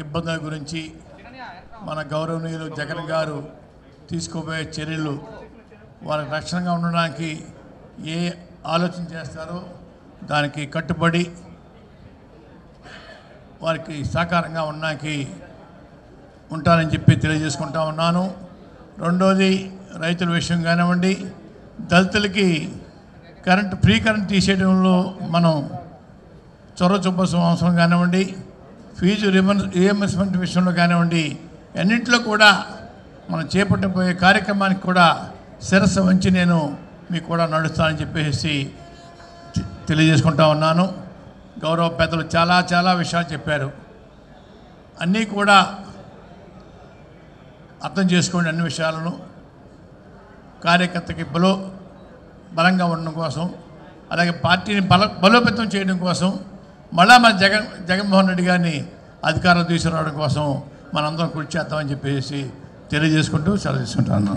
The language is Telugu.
ఇబ్బందుల గురించి మన గౌరవనీయులు జగన్ గారు తీసుకోబోయే చర్యలు వారికి రక్షణగా ఉండడానికి ఏ ఆలోచన చేస్తారో దానికి కట్టుబడి వారికి సహకారంగా ఉండడానికి ఉంటానని చెప్పి తెలియజేసుకుంటా ఉన్నాను. రెండోది రైతుల విషయం కానివ్వండి, దళితులకి ఫ్రీ కరెంట్ తీసేయడంలో మనం చొరవ చూపాల్సిన అవసరం కానివ్వండి, ఫీజు రియంబర్స్మెంట్ విషయంలో కానివ్వండి, అన్నింటిలో కూడా మనం చేపట్టబోయే కార్యక్రమానికి కూడా శిరస్సు వంచి నేను మీకు కూడా నడుస్తానని చెప్పేసి తెలియజేసుకుంటా ఉన్నాను. గౌరవ పెద్దలు చాలా విషయాలు చెప్పారు. అన్నీ కూడా అర్థం చేసుకోండి. అన్ని విషయాలను కార్యకర్తకి బలంగా ఉండడం కోసం, అలాగే పార్టీని బలోపేతం చేయడం కోసం, మళ్ళా మన జగన్మోహన్ రెడ్డి గారిని అధికారం తీసుకురావడం కోసం మనందరం కృషి చేద్దామని చెప్పేసి తెలియజేసుకుంటూ సెలవు తీసుకుంటాను.